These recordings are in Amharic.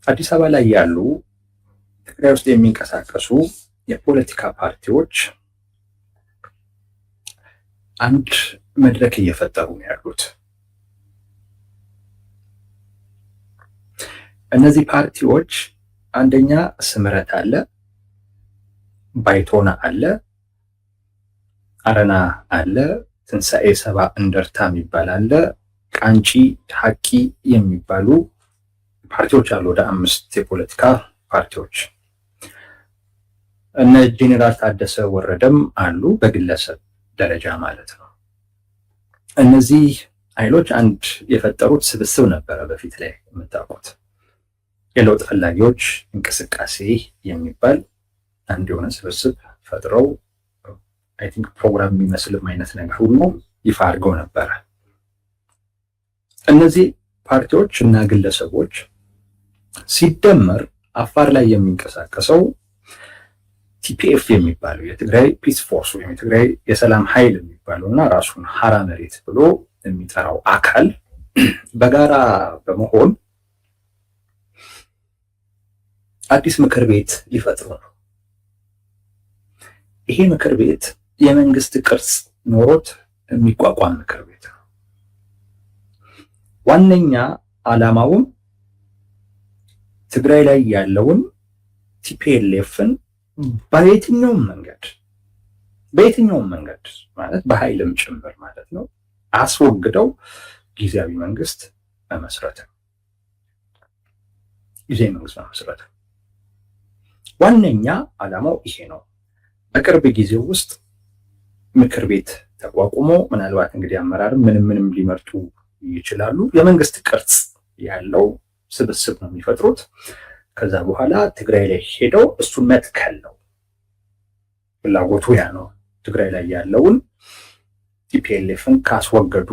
አዲስ አበባ ላይ ያሉ ትግራይ ውስጥ የሚንቀሳቀሱ የፖለቲካ ፓርቲዎች አንድ መድረክ እየፈጠሩ ነው ያሉት። እነዚህ ፓርቲዎች አንደኛ ስምረት አለ፣ ባይቶና አለ፣ አረና አለ፣ ትንሳኤ ሰባ እንደርታ የሚባል አለ፣ ቃንጪ ሐቂ የሚባሉ ፓርቲዎች አሉ። ወደ 5 የፖለቲካ ፓርቲዎች እነ ጄኔራል ታደሰ ወረደም አሉ፣ በግለሰብ ደረጃ ማለት ነው። እነዚህ ኃይሎች አንድ የፈጠሩት ስብስብ ነበረ። በፊት ላይ የምታውቁት የለውጥ ፈላጊዎች እንቅስቃሴ የሚባል አንድ የሆነ ስብስብ ፈጥረው አይ ቲንክ ፕሮግራም የሚመስልም አይነት ነገር ሁሉ ይፋ አድርገው ነበረ። እነዚህ ፓርቲዎች እና ግለሰቦች ሲደመር አፋር ላይ የሚንቀሳቀሰው ቲፒኤፍ የሚባለው የትግራይ ፒስ ፎርስ ወይም የትግራይ የሰላም ኃይል የሚባለው እና ራሱን ሀራ መሬት ብሎ የሚጠራው አካል በጋራ በመሆን አዲስ ምክር ቤት ሊፈጥሩ ነው። ይሄ ምክር ቤት የመንግስት ቅርጽ ኖሮት የሚቋቋም ምክር ቤት ነው። ዋነኛ ዓላማውም ትግራይ ላይ ያለውን ቲፒኤልኤፍን በየትኛውም መንገድ ማለት በኃይልም ጭምር ማለት ነው አስወግደው ጊዜያዊ መንግስት መመስረት። ዋነኛ ዓላማው ይሄ ነው። በቅርብ ጊዜ ውስጥ ምክር ቤት ተቋቁሞ ምናልባት እንግዲህ አመራር ምንም ሊመርጡ ይችላሉ። የመንግስት ቅርጽ ያለው ስብስብ ነው የሚፈጥሩት። ከዛ በኋላ ትግራይ ላይ ሄደው እሱን መትከል ነው ፍላጎቱ፣ ያ ነው። ትግራይ ላይ ያለውን ቲፒኤልኤፍን ካስወገዱ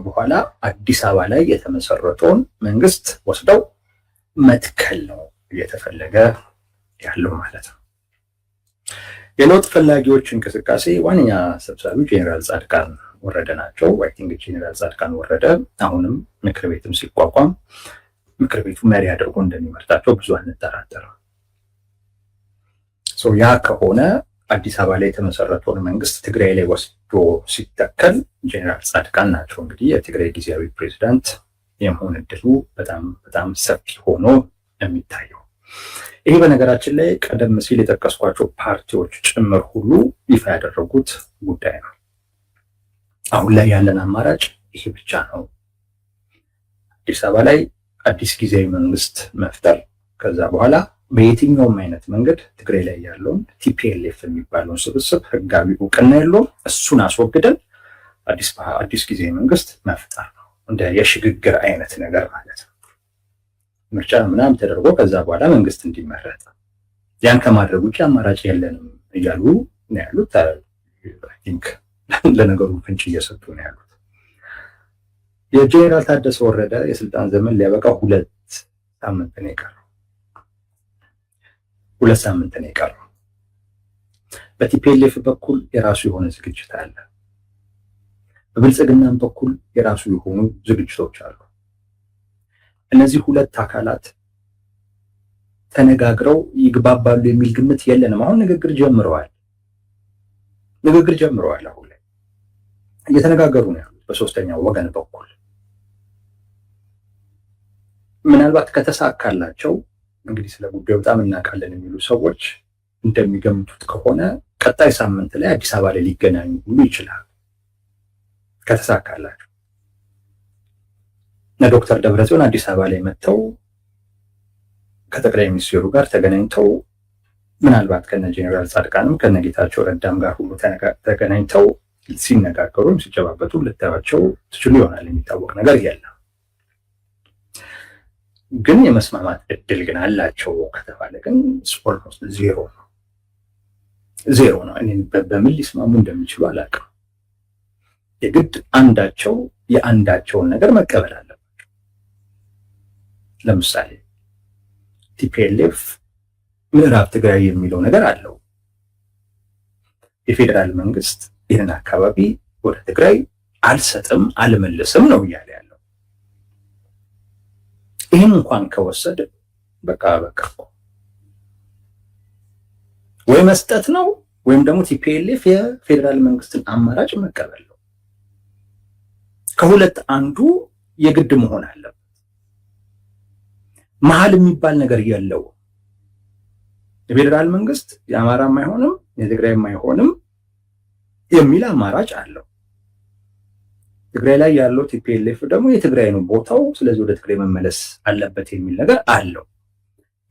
በኋላ አዲስ አበባ ላይ የተመሰረተውን መንግስት ወስደው መትከል ነው እየተፈለገ ያለው ማለት ነው። የለውጥ ፈላጊዎች እንቅስቃሴ ዋነኛ ሰብሳቢ ጄኔራል ጻድቃን ወረደ ናቸው። አይ ቲንክ ጄኔራል ጻድቃን ወረደ አሁንም ምክር ቤትም ሲቋቋም ምክር ቤቱ መሪ አድርጎ እንደሚመርጣቸው ብዙ አንጠራጠርም። ያ ከሆነ አዲስ አበባ ላይ የተመሰረተውን መንግስት ትግራይ ላይ ወስዶ ሲተከል ጄኔራል ጻድቃን ናቸው እንግዲህ የትግራይ ጊዜያዊ ፕሬዚዳንት የመሆን እድሉ በጣም ሰፊ ሆኖ የሚታየው። ይሄ በነገራችን ላይ ቀደም ሲል የጠቀስኳቸው ፓርቲዎች ጭምር ሁሉ ይፋ ያደረጉት ጉዳይ ነው። አሁን ላይ ያለን አማራጭ ይሄ ብቻ ነው። አዲስ አበባ ላይ አዲስ ጊዜያዊ መንግስት መፍጠር፣ ከዛ በኋላ በየትኛውም አይነት መንገድ ትግራይ ላይ ያለውን ቲፒኤልኤፍ የሚባለውን ስብስብ ህጋዊ እውቅና የለውም፣ እሱን አስወግደን አዲስ ጊዜያዊ መንግስት መፍጠር ነው። እንደ የሽግግር አይነት ነገር ማለት ነው። ምርጫ ምናምን ተደርጎ ከዛ በኋላ መንግስት እንዲመረጥ፣ ያን ከማድረግ ውጭ አማራጭ የለንም እያሉ ነው ያሉት። ለነገሩ ፍንጭ እየሰጡ ነው ያሉት። የጄኔራል ታደሰ ወረደ የስልጣን ዘመን ሊያበቃ 2 ሳምንት ነው የቀረው። 2 ሳምንት ነው የቀረው። በቲፒኤልኤፍ በኩል የራሱ የሆነ ዝግጅት አለ። በብልጽግናም በኩል የራሱ የሆኑ ዝግጅቶች አሉ። እነዚህ 2 አካላት ተነጋግረው ይግባባሉ የሚል ግምት የለንም። አሁን ንግግር ጀምረዋል። አሁን ላይ እየተነጋገሩ ነው ያሉት በሶስተኛው ወገን በኩል። ምናልባት ከተሳካላቸው እንግዲህ ስለ ጉዳዩ በጣም እናውቃለን የሚሉ ሰዎች እንደሚገምቱት ከሆነ ቀጣይ ሳምንት ላይ አዲስ አበባ ላይ ሊገናኙ ሁሉ ይችላል ከተሳካላቸው። ዶክተር ደብረጽዮን አዲስ አበባ ላይ መጥተው ከጠቅላይ ሚኒስትሩ ጋር ተገናኝተው ምናልባት ከነ ጄኔራል ጻድቃንም ከነ ጌታቸው ረዳም ጋር ሁሉ ተገናኝተው ሲነጋገሩም ሲጨባበጡ ልታያቸው ትችሉ ይሆናል። የሚታወቅ ነገር የለም። ግን የመስማማት እድል ግን አላቸው ከተባለ ግን ኦልሞስት ዜሮ ነው። እኔ በምን ሊስማሙ እንደሚችሉ አላውቅም። የግድ አንዳቸው የአንዳቸውን ነገር መቀበል አለባቸው። ለምሳሌ ቲፒኤልኤፍ ምዕራብ ትግራይ የሚለው ነገር አለው። የፌዴራል መንግስት ይህን አካባቢ ወደ ትግራይ አልሰጥም አልመልስም ነው እያለ ያለው። ይህን እንኳን ከወሰድ በቃ ወይ መስጠት ነው ወይም ደግሞ ቲፒኤልኤፍ የፌዴራል መንግስትን አማራጭ መቀበል ነው። ከሁለት አንዱ የግድ መሆን አለበት። መሀል የሚባል ነገር የለው። የፌዴራል መንግስት የአማራም አይሆንም የትግራይም አይሆንም የሚል አማራጭ አለው። ትግራይ ላይ ያለው ቲፒኤልኤፍ ደግሞ የትግራይ ነው ቦታው፣ ስለዚህ ወደ ትግራይ መመለስ አለበት የሚል ነገር አለው።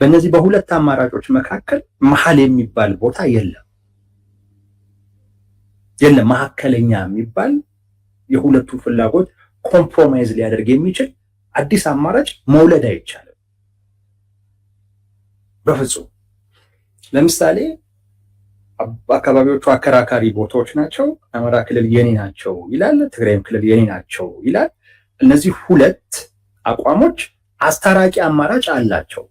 በእነዚህ በሁለት አማራጮች መካከል መሀል የሚባል ቦታ የለም። መካከለኛ የሚባል የሁለቱ ፍላጎት ኮምፕሮማይዝ ሊያደርግ የሚችል አዲስ አማራጭ መውለድ አይቻልም በፍጹም። ለምሳሌ አካባቢዎቹ አከራካሪ ቦታዎች ናቸው። አማራ ክልል የኔ ናቸው ይላል፣ ትግራይም ክልል የኔ ናቸው ይላል። እነዚህ ሁለት አቋሞች አስታራቂ አማራጭ አላቸው።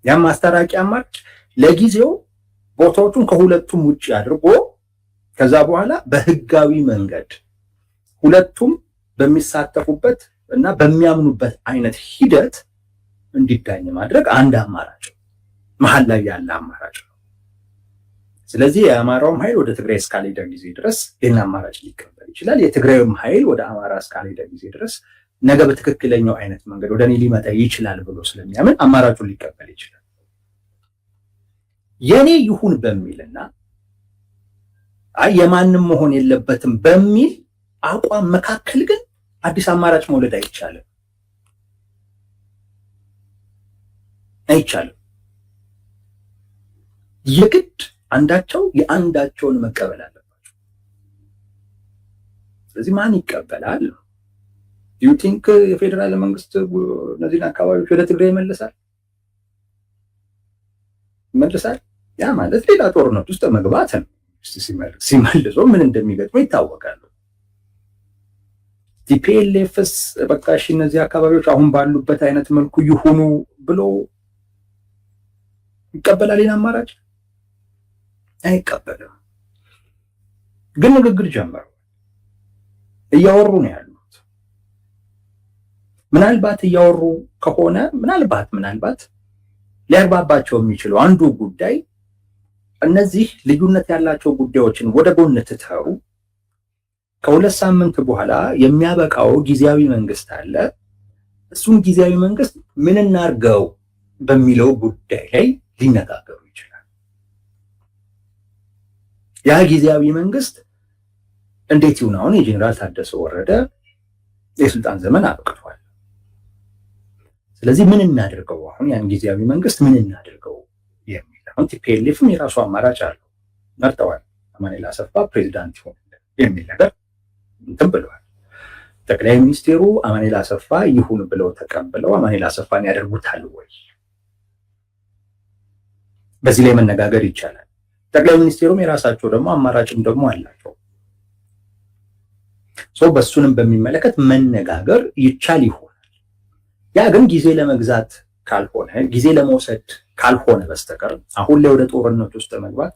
ያም አስታራቂ አማራጭ ለጊዜው ቦታዎቹን ከሁለቱም ውጪ አድርጎ ከዛ በኋላ በህጋዊ መንገድ ሁለቱም በሚሳተፉበት እና በሚያምኑበት አይነት ሂደት እንዲዳኝ ማድረግ አንድ አማራጭ መሀል ላይ ያለ አማራጭ ነው። ስለዚህ የአማራውም ኃይል ወደ ትግራይ እስካልሄደ ጊዜ ድረስ ይህን አማራጭ ሊቀበል ይችላል። የትግራይም ኃይል ወደ አማራ እስካልሄደ ጊዜ ድረስ ነገ በትክክለኛው አይነት መንገድ ወደ እኔ ሊመጣ ይችላል ብሎ ስለሚያምን አማራጩን ሊቀበል ይችላል። የኔ ይሁን በሚልና የማንም መሆን የለበትም በሚል አቋም መካከል ግን አዲስ አማራጭ መውለድ አይቻልም። የግድ አንዳቸው የአንዳቸውን መቀበል አለባቸው። ስለዚህ ማን ይቀበላል? ዩ ቲንክ የፌዴራል መንግስት እነዚህን አካባቢዎች ወደ ትግራይ ይመልሳል? ያ ማለት ሌላ ጦርነት ውስጥ መግባት ነው። ሲመልሶ ምን እንደሚገጥመው ይታወቃል። ቲፒኤልኤፍስ በቃ እሺ እነዚህ አካባቢዎች አሁን ባሉበት አይነት መልኩ ይሁኑ ብሎ ይቀበላል? ይህን አማራጭ አይቀበልም። ግን ንግግር ጀመሩ፣ እያወሩ ነው ያሉት። ምናልባት እያወሩ ከሆነ ምናልባት ሊያግባባቸው የሚችለው አንዱ ጉዳይ እነዚህ ልዩነት ያላቸው ጉዳዮችን ወደ ጎን ትተው ከሁለት ሳምንት በኋላ የሚያበቃው ጊዜያዊ መንግስት አለ። እሱን ጊዜያዊ መንግስት ምን እናርገው በሚለው ጉዳይ ላይ ሊነጋገሩ ይችላል። ያ ጊዜያዊ መንግስት እንዴት ይሁን? አሁን የጄኔራል ታደሰ ወረደ የስልጣን ዘመን አብቅቷል። ስለዚህ ምን እናድርገው? አሁን ያን ጊዜያዊ መንግስት ምን እናድርገው የሚል አሁን ቲፒኤልኤፍም የራሱ አማራጭ አለው። መርጠዋል። አማኑኤል አሰፋ ፕሬዚዳንት ይሁን የሚል ነገር እንትን ብለዋል። ጠቅላይ ሚኒስቴሩ አማኑኤል አሰፋ ይሁን ብለው ተቀብለው አማኑኤል አሰፋን ያደርጉታል ወይ? በዚህ ላይ መነጋገር ይቻላል። ጠቅላይ ሚኒስቴሩም የራሳቸው ደግሞ አማራጭም ደግሞ አላቸው። በሱንም በሚመለከት መነጋገር ይቻል ይሆናል። ያ ግን ጊዜ ለመግዛት ካልሆነ ጊዜ ለመውሰድ ካልሆነ በስተቀር አሁን ላይ ወደ ጦርነት ውስጥ መግባት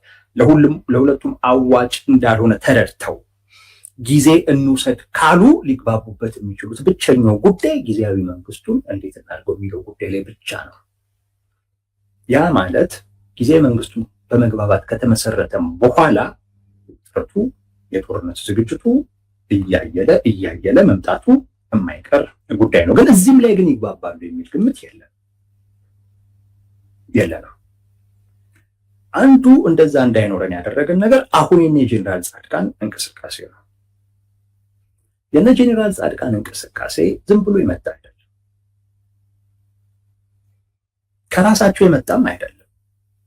ለሁለቱም አዋጭ እንዳልሆነ ተረድተው ጊዜ እንውሰድ ካሉ ሊግባቡበት የሚችሉት ብቸኛው ጉዳይ ጊዜያዊ መንግስቱን እንዴት እናድርገው የሚለው ጉዳይ ላይ ብቻ ነው። ያ ማለት ጊዜ መንግስቱን በመግባባት ከተመሰረተም በኋላ ጥረቱ የጦርነት ዝግጅቱ እያየለ መምጣቱ የማይቀር ጉዳይ ነው። ግን እዚህም ላይ ግን ይግባባሉ የሚል ግምት የለንም። አንዱ እንደዛ እንዳይኖረን ያደረገን ነገር አሁን የነ ጄኔራል ጻድቃን እንቅስቃሴ ነው። የነ ጄኔራል ጻድቃን እንቅስቃሴ ዝም ብሎ የመጣ አይደለም፣ ከራሳቸው የመጣም አይደለም።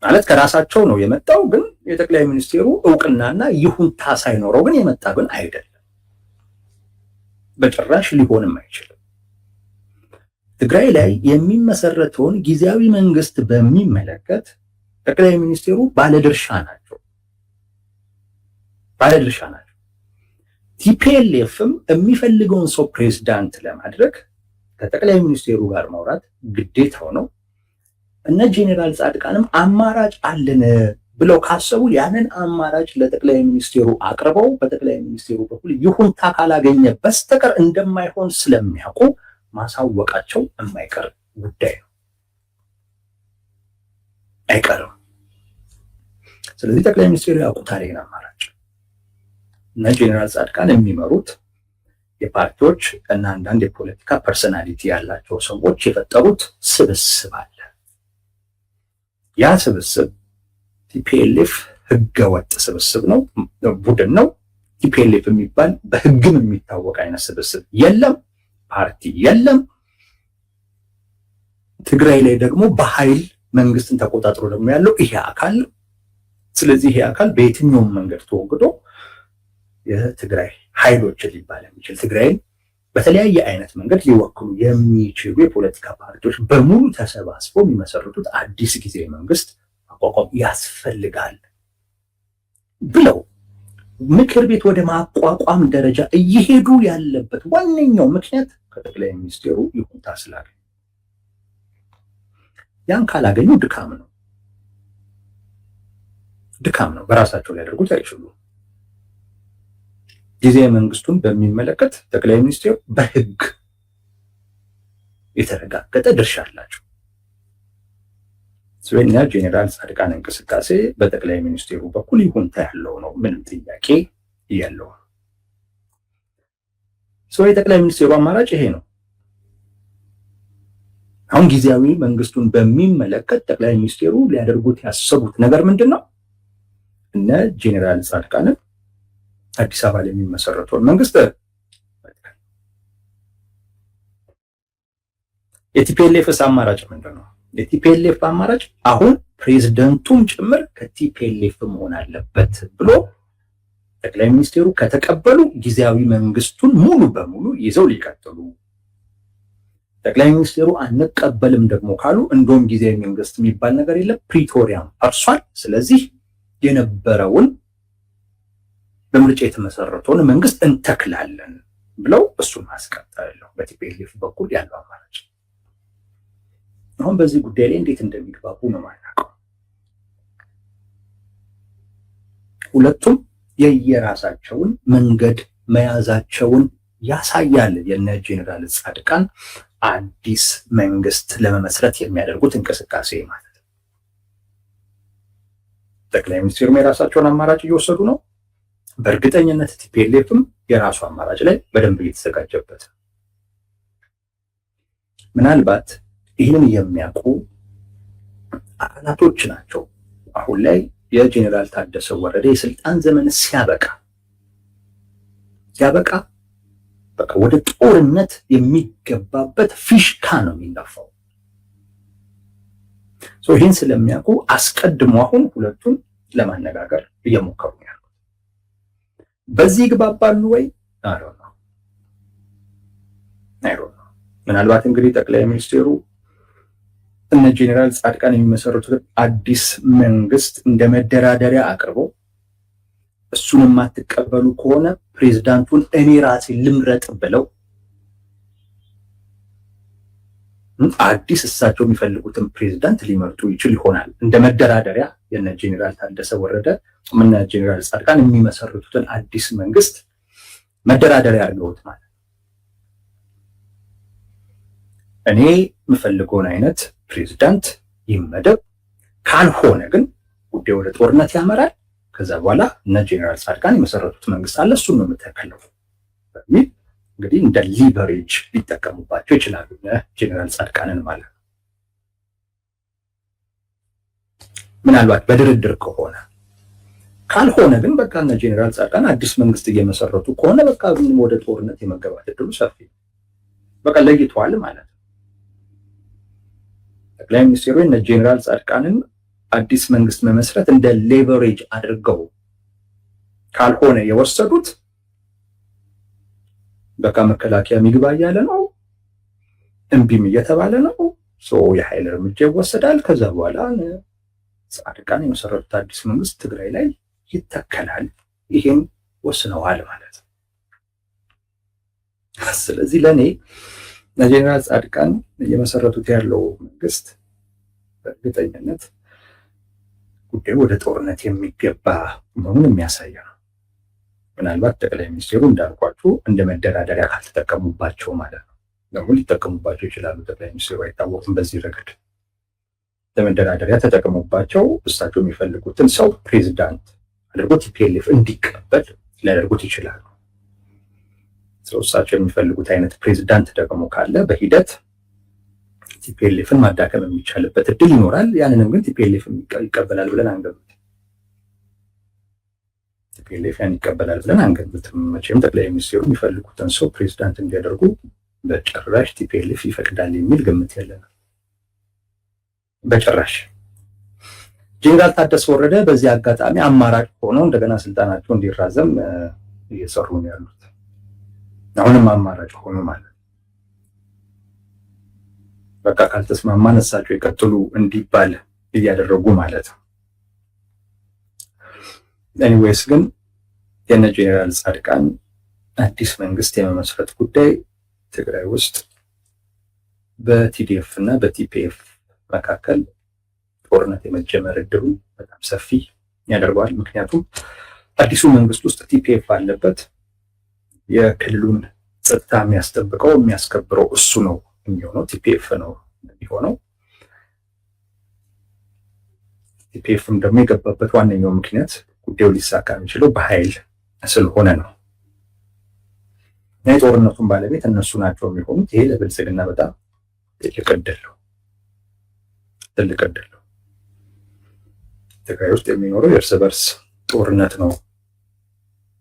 ማለት ከራሳቸው ነው የመጣው፣ ግን የጠቅላይ ሚኒስቴሩ እውቅናና ይሁንታ ሳይኖረው ግን የመጣ ግን አይደለም። በጭራሽ ሊሆንም አይችልም። ትግራይ ላይ የሚመሰረተውን ጊዜያዊ መንግስት በሚመለከት ጠቅላይ ሚኒስቴሩ ባለድርሻ ናቸው። ቲፒኤልኤፍም የሚፈልገውን ሰው ፕሬዝዳንት ለማድረግ ከጠቅላይ ሚኒስቴሩ ጋር ማውራት ግዴታው ነው። እነ ጄኔራል ጻድቃንም አማራጭ አለን ብለው ካሰቡ ያንን አማራጭ ለጠቅላይ ሚኒስቴሩ አቅርበው በጠቅላይ ሚኒስቴሩ በኩል ይሁንታ ካላገኘ በስተቀር እንደማይሆን ስለሚያውቁ ማሳወቃቸው የማይቀር ጉዳይ ነው፣ አይቀርም። ስለዚህ ጠቅላይ ሚኒስቴሩ ያውቁታል ይህን አማራጭ እና ጄኔራል ጻድቃን የሚመሩት የፓርቲዎች እና አንዳንድ የፖለቲካ ፐርሰናሊቲ ያላቸው ሰዎች የፈጠሩት ስብስብ አለ። ያ ስብስብ ቲፒኤልኤፍ ህገወጥ ስብስብ ነው፣ ቡድን ነው። ቲፒኤልኤፍ የሚባል በህግም የሚታወቅ አይነት ስብስብ የለም፣ ፓርቲ የለም። ትግራይ ላይ ደግሞ በኃይል መንግስትን ተቆጣጥሮ ደግሞ ያለው ይሄ አካል። ስለዚህ ይሄ አካል በየትኛውም መንገድ ተወግዶ የትግራይ ኃይሎች ሊባል የሚችል ትግራይን በተለያየ አይነት መንገድ ሊወክሉ የሚችሉ የፖለቲካ ፓርቲዎች በሙሉ ተሰባስበው የሚመሰርቱት አዲስ ጊዜያዊ መንግስት ማቋቋም ያስፈልጋል ብለው ምክር ቤት ወደ ማቋቋም ደረጃ እየሄዱ ያለበት ዋነኛው ምክንያት ከጠቅላይ ሚኒስቴሩ ይሁንታ ስላገኙ፣ ያን ካላገኙ ድካም ነው። በራሳቸው ሊያደርጉት አይችሉም። ጊዜያዊ መንግስቱን በሚመለከት ጠቅላይ ሚኒስቴሩ በህግ የተረጋገጠ ድርሻ አላቸው። ስለኛ ጄኔራል ጻድቃን እንቅስቃሴ በጠቅላይ ሚኒስቴሩ በኩል ይሁንታ ያለው ነው፣ ምንም ጥያቄ የለውም። የጠቅላይ ሚኒስቴሩ አማራጭ ይሄ ነው። አሁን ጊዜያዊ መንግስቱን በሚመለከት ጠቅላይ ሚኒስቴሩ ሊያደርጉት ያሰቡት ነገር ምንድን ነው? እነ ጄኔራል ጻድቃንን አዲስ አበባ ላይ የሚመሰረተውን መንግስት የቲፒኤልኤፍስ አማራጭ ምንድን ነው? የቲፒኤልኤፍ አማራጭ አሁን ፕሬዝደንቱም ጭምር ከቲፒኤልኤፍ መሆን አለበት ብሎ ጠቅላይ ሚኒስቴሩ ከተቀበሉ ጊዜያዊ መንግስቱን ሙሉ በሙሉ ይዘው ሊቀጥሉ፣ ጠቅላይ ሚኒስቴሩ አንቀበልም ደግሞ ካሉ እንደውም ጊዜያዊ መንግስት የሚባል ነገር የለም፣ ፕሪቶሪያም ፈርሷል፣ ስለዚህ የነበረውን በምርጫ የተመሰረተውን መንግስት እንተክላለን ብለው እሱን ማስቀጠል ነው በቲፒኤልኤፍ በኩል ያለው አማራጭ። አሁን በዚህ ጉዳይ ላይ እንዴት እንደሚግባቡ ነው የማናውቀው። ሁለቱም የየራሳቸውን መንገድ መያዛቸውን ያሳያል። የነ ጄኔራል ጻድቃን አዲስ መንግስት ለመመስረት የሚያደርጉት እንቅስቃሴ ማለት ነው። ጠቅላይ ሚኒስትሩም የራሳቸውን አማራጭ እየወሰዱ ነው። በእርግጠኝነት ቲፒኤልኤፍም የራሱ አማራጭ ላይ በደንብ እየተዘጋጀበት። ምናልባት ይህንን የሚያውቁ አካላቶች ናቸው አሁን ላይ የጄኔራል ታደሰ ወረደ የስልጣን ዘመን ሲያበቃ በቃ ወደ ጦርነት የሚገባበት ፊሽካ ነው የሚነፋው። ይህን ስለሚያውቁ አስቀድሞ አሁን ሁለቱን ለማነጋገር እየሞከሩ ነው። በዚህ ይግባባሉ ወይ? ምናልባት እንግዲህ ጠቅላይ ሚኒስቴሩ እነ ጄኔራል ጻድቃን የሚመሰረቱት አዲስ መንግስት እንደ መደራደሪያ አቅርበው እሱን የማትቀበሉ ከሆነ ፕሬዝዳንቱን እኔ ራሴ ልምረጥ ብለው አዲስ እሳቸው የሚፈልጉትን ፕሬዝዳንት ሊመርጡ ይችል ይሆናል። እንደ መደራደሪያ የነ ጄኔራል ታደሰ ወረደ እና ጄኔራል ጻድቃን የሚመሰርቱትን አዲስ መንግስት መደራደሪያ አድርገውት ማለት እኔ የምፈልገውን አይነት ፕሬዝዳንት ይመደብ፣ ካልሆነ ግን ጉዳዩ ወደ ጦርነት ያመራል። ከዛ በኋላ እነ ጄኔራል ጻድቃን የመሰረቱት መንግስት አለ፣ እሱን ነው የምትከለው በሚል እንግዲህ እንደ ሊቨሬጅ ሊጠቀሙባቸው ይችላሉ ጄኔራል ጻድቃንን ማለት ነው። ምናልባት በድርድር ከሆነ ካልሆነ ግን በቃ እነ ጄኔራል ጻድቃን አዲስ መንግስት እየመሰረቱ ከሆነ በቃ ወደ ጦርነት የመገባት እድሉ ሰፊ በቃ ለይቷል ማለት ነው። ጠቅላይ ሚኒስትሩ እነ ጄኔራል ጻድቃንን አዲስ መንግስት መመስረት እንደ ሌቨሬጅ አድርገው ካልሆነ የወሰዱት በቃ መከላከያ ሚግባ እያለ ነው፣ እምቢም እየተባለ ነው። የኃይል እርምጃ ይወሰዳል። ከዛ በኋላ ጻድቃን የመሰረቱት አዲስ መንግስት ትግራይ ላይ ይተከላል። ይሄን ወስነዋል ማለት ነው። ስለዚህ ለኔ ጄኔራል ጻድቃን የመሰረቱት ያለው መንግስት በእርግጠኝነት ጉዳዩ ወደ ጦርነት የሚገባ መሆኑን የሚያሳይ ነው። ምናልባት ጠቅላይ ሚኒስትሩ እንዳልኳችሁ እንደ መደራደሪያ ካልተጠቀሙባቸው ማለት ነው። ደግሞ ሊጠቀሙባቸው ይችላሉ። ጠቅላይ ሚኒስትሩ አይታወቅም። በዚህ ረገድ ለመደራደሪያ ተጠቅሙባቸው እሳቸው የሚፈልጉትን ሰው ፕሬዚዳንት አድርጎ ቲፒኤልኤፍ እንዲቀበል ሊያደርጉት ይችላሉ። እሳቸው የሚፈልጉት አይነት ፕሬዚዳንት ደግሞ ካለ በሂደት ቲፒኤልኤፍን ማዳከም የሚቻልበት እድል ይኖራል። ያንንም ግን ቲፒኤልኤፍ ይቀበላል ብለን አንገምትም። ቲፒኤልኤፍ ያን ይቀበላል ብለን አንገምትም። መቼም ጠቅላይ ሚኒስትሩ የሚፈልጉትን ሰው ፕሬዚዳንት እንዲያደርጉ በጭራሽ ቲፒኤልኤፍ ይፈቅዳል የሚል ግምት የለንም። በጭራሽ። ጄኔራል ታደሰ ወረደ በዚህ አጋጣሚ አማራጭ ሆነው እንደገና ስልጣናቸው እንዲራዘም እየሰሩ ነው ያሉት። አሁንም አማራጭ ሆኖ ማለት በቃ ካልተስማማን እሳቸው ይቀጥሉ እንዲባል እያደረጉ ማለት ነው። ኤኒዌይስ ግን የነ ጄኔራል ጻድቃን አዲስ መንግስት የመመስረት ጉዳይ ትግራይ ውስጥ በቲዲኤፍ እና በቲፒኤፍ መካከል ጦርነት የመጀመር እድሉ በጣም ሰፊ ያደርገዋል። ምክንያቱም አዲሱ መንግስት ውስጥ ቲፒኤፍ አለበት። የክልሉን ጸጥታ የሚያስጠብቀው የሚያስከብረው እሱ ነው የሚሆነው፣ ቲፒኤፍ ነው የሚሆነው። ቲፒኤፍም ደግሞ የገባበት ዋነኛው ምክንያት ጉዳዩ ሊሳካ የሚችለው በኃይል ስለሆነ ነው። የጦርነቱን ባለቤት እነሱ ናቸው የሚሆኑት። ይሄ ለብልጽግና በጣም ትልቅ ዕድል ነው። ትግራይ ውስጥ የሚኖረው የእርስ በርስ ጦርነት ነው።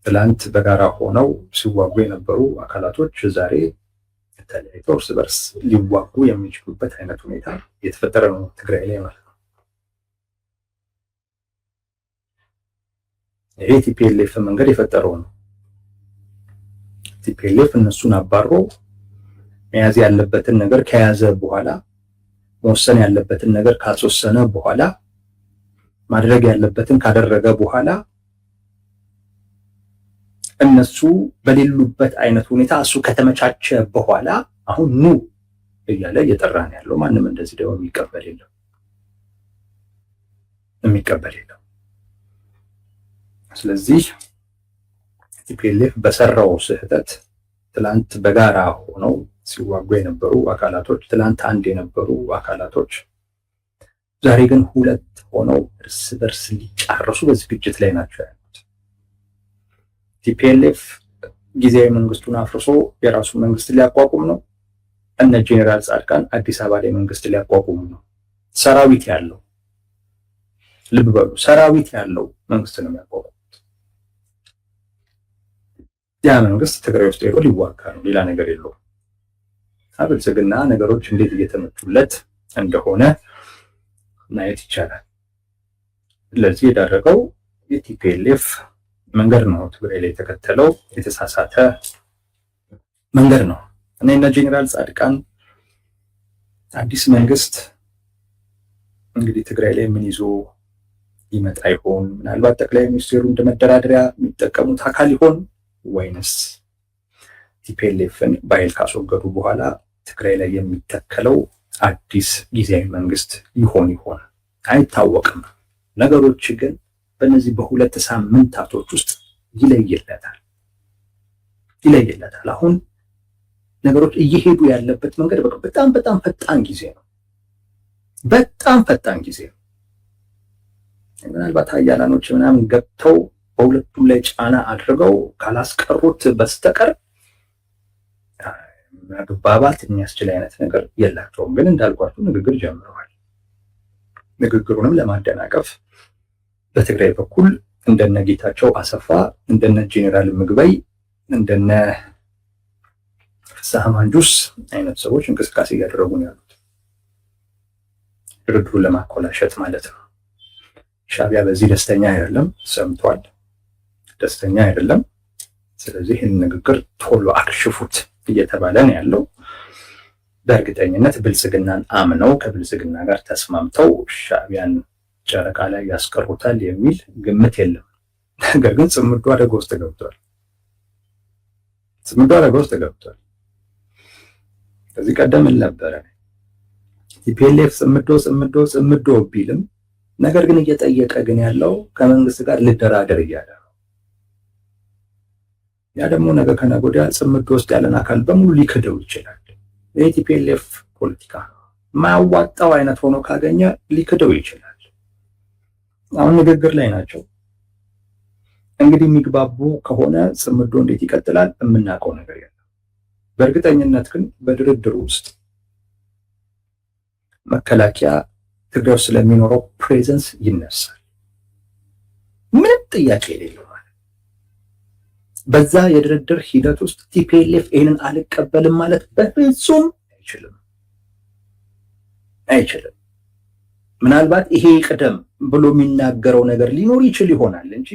ትላንት በጋራ ሆነው ሲዋጉ የነበሩ አካላቶች ዛሬ ተለያይተው እርስ በርስ ሊዋጉ የሚችሉበት አይነት ሁኔታ እየተፈጠረ ነው ትግራይ ላይ ማለት ነው። ይሄ ቲፒኤልኤፍ መንገድ የፈጠረው ነው። ቲፒኤልኤፍ እነሱን አባሮ መያዝ ያለበትን ነገር ከያዘ በኋላ መወሰን ያለበትን ነገር ካስወሰነ በኋላ ማድረግ ያለበትን ካደረገ በኋላ እነሱ በሌሉበት አይነት ሁኔታ እሱ ከተመቻቸ በኋላ አሁን ኑ እያለ እየጠራን ያለው ማንም እንደዚህ ደግሞ የሚቀበል የለም። ስለዚህ ቲፒኤልኤፍ በሰራው ስህተት ትላንት በጋራ ሆነው ሲዋጉ የነበሩ አካላቶች፣ ትላንት አንድ የነበሩ አካላቶች ዛሬ ግን ሁለት ሆነው እርስ በርስ ሊጫረሱ በዝግጅት ላይ ናቸው ያሉት። ቲፒኤልኤፍ ጊዜያዊ መንግስቱን አፍርሶ የራሱን መንግስት ሊያቋቁም ነው። እነ ጄኔራል ጻድቃን አዲስ አበባ ላይ መንግስት ሊያቋቁሙ ነው። ሰራዊት ያለው ልብ በሉ፣ ሰራዊት ያለው መንግስት ነው የሚያቋቁሙት። ያ መንግስት ትግራይ ውስጥ ሄዶ ሊዋጋ ነው፣ ሌላ ነገር የለውም። ብልጽግና ነገሮች እንዴት እየተመቹለት እንደሆነ ማየት ይቻላል። ለዚህ የዳረገው የቲፒኤልኤፍ መንገድ ነው። ትግራይ ላይ የተከተለው የተሳሳተ መንገድ ነው እና እነ ጄኔራል ጻድቃን አዲስ መንግስት እንግዲህ ትግራይ ላይ ምን ይዞ ይመጣ ይሆን? ምናልባት ጠቅላይ ሚኒስትሩ እንደ መደራደሪያ የሚጠቀሙት አካል ይሆን ወይንስ ቲፒኤልኤፍን በኃይል ካስወገዱ በኋላ ትግራይ ላይ የሚተከለው አዲስ ጊዜያዊ መንግስት ይሆን አይታወቅም። ነገሮች ግን በእነዚህ በሁለት ሳምንታቶች ውስጥ ይለይለታል። አሁን ነገሮች እየሄዱ ያለበት መንገድ በጣም ፈጣን ጊዜ ነው። ምናልባት ሀያላኖች ምናምን ገብተው በሁለቱም ላይ ጫና አድርገው ካላስቀሩት በስተቀር መግባባት የሚያስችል አይነት ነገር የላቸውም። ግን እንዳልኳችሁ ንግግር ጀምረዋል። ንግግሩንም ለማደናቀፍ በትግራይ በኩል እንደነ ጌታቸው አሰፋ፣ እንደነ ጄኔራል ምግበይ፣ እንደነ ፍስሐ ማንጁስ አይነት ሰዎች እንቅስቃሴ እያደረጉ ነው ያሉት፣ ድርድሩን ለማኮላሸት ማለት ነው። ሻዕቢያ በዚህ ደስተኛ አይደለም፣ ሰምቷል፣ ደስተኛ አይደለም። ስለዚህ ይህን ንግግር ቶሎ አክሽፉት እየተባለ ነው ያለው። በእርግጠኝነት ብልጽግናን አምነው ከብልጽግና ጋር ተስማምተው ሻዕቢያን ጨረቃ ላይ ያስቀሩታል የሚል ግምት የለም። ነገር ግን ጽምዶ አደጋ ውስጥ ገብቷል። ከዚህ ቀደም ነበረ ቲፒኤልኤፍ ጽምዶ ቢልም ነገር ግን እየጠየቀ ግን ያለው ከመንግስት ጋር ልደራደር እያለ ነው። ያ ደግሞ ነገ ከነገ ወዲያ ጽምዶ ውስጥ ያለን አካል በሙሉ ሊክደው ይችላል። የቲፒኤልኤፍ ፖለቲካ ማያዋጣው አይነት ሆኖ ካገኘ ሊክደው ይችላል። አሁን ንግግር ላይ ናቸው። እንግዲህ የሚግባቡ ከሆነ ጽምዶ እንዴት ይቀጥላል የምናውቀው ነገር የለም። በእርግጠኝነት ግን በድርድሩ ውስጥ መከላከያ ትግራይ ውስጥ ስለሚኖረው ፕሬዘንስ ይነሳል። ምንም ጥያቄ የሌለው ማለት በዛ የድርድር ሂደት ውስጥ ቲፒኤልኤፍ ይህንን አልቀበልም ማለት በፍጹም አይችልም። ምናልባት ይሄ ቅደም ብሎ የሚናገረው ነገር ሊኖር ይችል ይሆናል እንጂ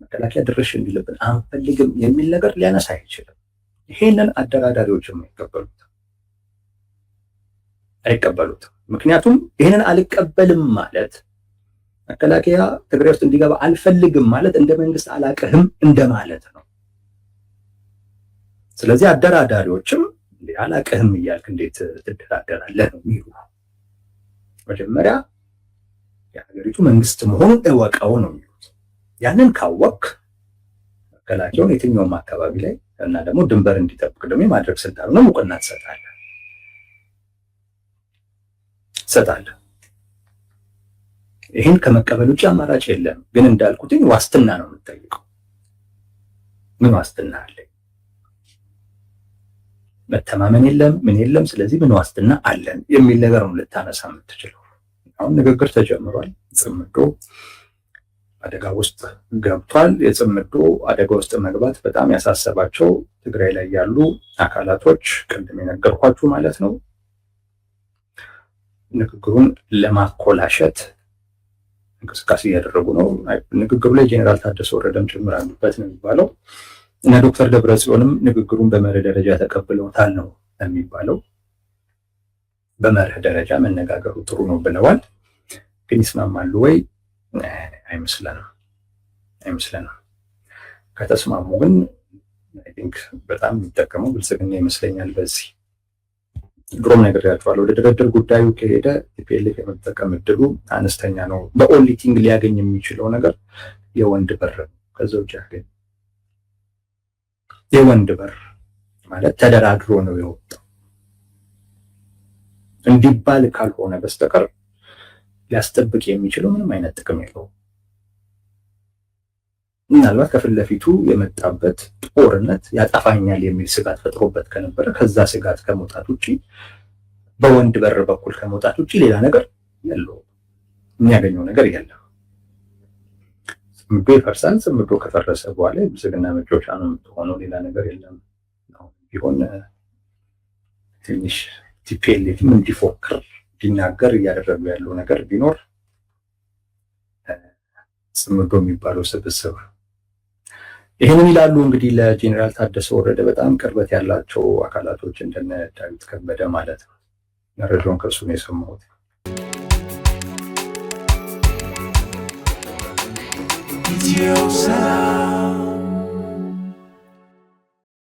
መከላከያ ድርሽ እንዲልብን አንፈልግም የሚል ነገር ሊያነሳ አይችልም። ይሄንን አደራዳሪዎችም አይቀበሉትም። ምክንያቱም ይሄንን አልቀበልም ማለት መከላከያ ትግራይ ውስጥ እንዲገባ አልፈልግም ማለት እንደ መንግስት አላቅህም እንደማለት ነው። ስለዚህ አደራዳሪዎችም አላቅህም እያልክ እንዴት ትደራደራለህ ነው የሚሉ። መጀመሪያ የሀገሪቱ መንግስት መሆኑን እወቀው ነው የሚሉት። ያንን ካወቅ መከላከያውን የትኛውም አካባቢ ላይ እና ደግሞ ድንበር እንዲጠብቅ ደግሞ የማድረግ ስልጣን ነው እውቅና ትሰጣለህ። ይህን ከመቀበል ውጭ አማራጭ የለም። ግን እንዳልኩትኝ ዋስትና ነው የምትጠይቀው። ምን ዋስትና አለኝ? መተማመን የለም፣ ምን የለም። ስለዚህ ምን ዋስትና አለን የሚል ነገር ነው ልታነሳ የምትችለው። አሁን ንግግር ተጀምሯል። ጽምዶ አደጋ ውስጥ ገብቷል። የጽምዶ አደጋ ውስጥ መግባት በጣም ያሳሰባቸው ትግራይ ላይ ያሉ አካላቶች ቅድም የነገርኳችሁ ማለት ነው ንግግሩን ለማኮላሸት እንቅስቃሴ እያደረጉ ነው። ንግግሩ ላይ ጄኔራል ታደሰ ወረደም ጭምር አሉበት ነው የሚባለው። እና ዶክተር ደብረጽዮንም ንግግሩን በመርህ ደረጃ ተቀብለውታል ነው የሚባለው። በመርህ ደረጃ መነጋገሩ ጥሩ ነው ብለዋል። ግን ይስማማሉ ወይ? አይመስለንም። ከተስማሙ ግን አይ ቲንክ በጣም የሚጠቀመው ብልጽግና ይመስለኛል። በዚህ ድሮም ነግሬያቸዋለሁ። ወደ ድርድር ጉዳዩ ከሄደ ቲፒኤልኤፍ የመጠቀም እድሉ አነስተኛ ነው። በኦንሊቲንግ ሊያገኝ የሚችለው ነገር የወንድ በር ነው። ከዛ ውጭ ያገኝ የወንድ በር ማለት ተደራድሮ ነው የወጣው እንዲባል ካልሆነ በስተቀር ሊያስጠብቅ የሚችለው ምንም አይነት ጥቅም የለውም። ምናልባት ከፊት ለፊቱ የመጣበት ጦርነት ያጠፋኛል የሚል ስጋት ፈጥሮበት ከነበረ ከዛ ስጋት ከመውጣት ውጪ በወንድ በር በኩል ከመውጣት ውጪ ሌላ ነገር የለውም። የሚያገኘው ነገር የለም። ጽምዶ ይፈርሳል። ጽምዶ ከፈረሰ በኋላ የብልጽግና መጫወቻ ነው የምትሆነው። ሌላ ነገር የለም። ቢሆን ትንሽ ቲፒኤልኤፍም እንዲፎክር ቢናገር እያደረጉ ያለው ነገር ቢኖር ጽምዶ የሚባለው ስብስብ ይህንን ይላሉ። እንግዲህ ለጄኔራል ታደሰ ወረደ በጣም ቅርበት ያላቸው አካላቶች እንደነ ዳዊት ከበደ ማለት ነው። መረጃውን ከእሱ ነው የሰማሁት። ኢትዮፕስ